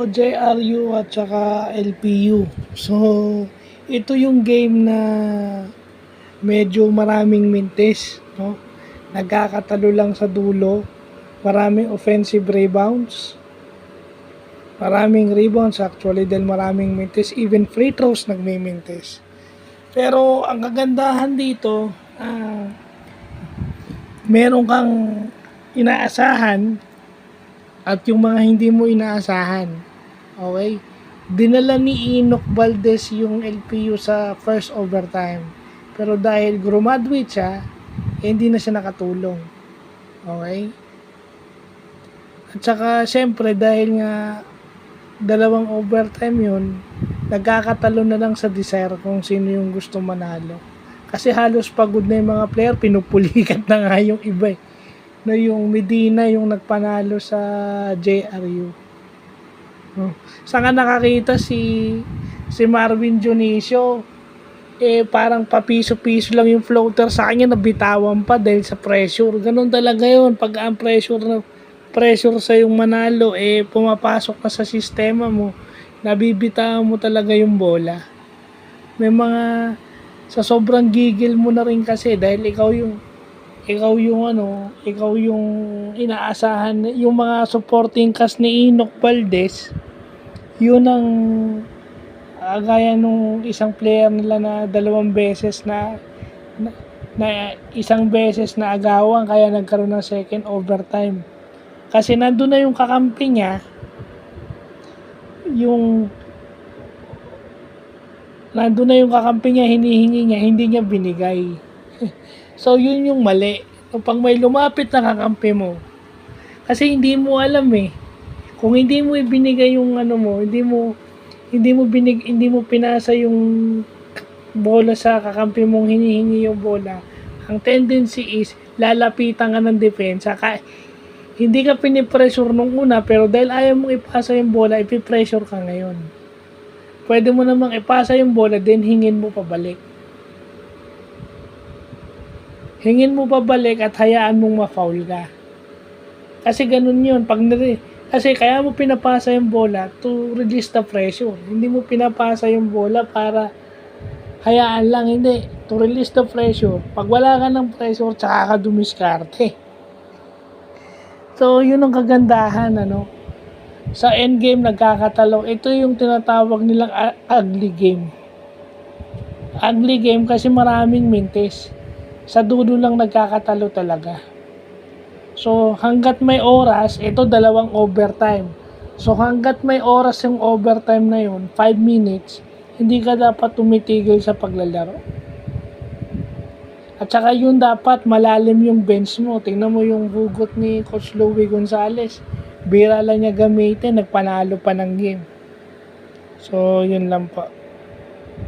JRU at saka LPU. So, ito yung game na medyo maraming mintis, no? Nagkakatalo lang sa dulo. Maraming offensive rebounds. Maraming rebounds actually dahil maraming mintis. Even free throws nagmimintis. Pero ang kagandahan dito, meron kang inaasahan at yung mga hindi mo inaasahan. Okay? Dinala ni Enoch Valdez yung LPU sa first overtime. Pero dahil graduate siya, hindi na siya nakatulong. Okay? At saka, syempre, dahil nga dalawang overtime yun, nagkakatalo na lang sa desire kung sino yung gusto manalo. Kasi halos pagod na yung mga player, pinupulikat na nga yung iba eh. Na yung Medina yung nagpanalo sa JRU. Saan ka nakakita si Marvin Dionisio, parang papiso-piso lang yung floater sa kanya, nabitawan pa dahil sa pressure. Ganun talaga yun. Pag ang pressure sa yung manalo, pumapasok ka sa sistema mo, nabibitawan mo talaga yung bola. May mga, sa sobrang gigil mo na rin kasi dahil ikaw yung inaasahan, yung mga supporting cast ni Enoch Valdez, yun ang gaya nung isang player nila na dalawang beses na isang beses na agawan kaya nagkaroon ng second overtime. Kasi nandun na yung kakampi niya, hinihingi niya, hindi niya binigay. So, yun yung mali. Pag may lumapit na kakampi mo, kasi hindi mo alam eh. Kung hindi mo ibinigay yung hindi mo pinasa yung bola sa kakampi mong hinihingi yung bola, ang tendency is lalapitan ka ng depensa. Hindi ka pinipressure nung una, pero dahil ayaw mong ipasa yung bola, ipipressure ka ngayon. Pwede mo namang ipasa yung bola, then hingin mo pabalik. Hingin mo pabalik at hayaan mong ma-foul ka. Kasi ganun yun. Kasi kaya mo pinapasa yung bola to release the pressure. Hindi mo pinapasa yung bola para hayaan lang. Hindi. To release the pressure. Pag wala ka ng pressure, tsaka ka dumiskarte. So, yun ang kagandahan, Sa endgame, nagkakatalo. Ito yung tinatawag nilang ugly game. Ugly game kasi maraming mintis. Sa dulo lang nagkakatalo talaga. So, hanggat may oras, ito dalawang overtime. So, hanggat may oras yung overtime na yun, 5 minutes, hindi ka dapat tumitigil sa paglalaro. At saka yun dapat malalim yung bench mo. Tingnan mo yung hugot ni Coach Louie Gonzalez. Bira lang niya gamitin, nagpanalo pa ng game. So, yun lang po.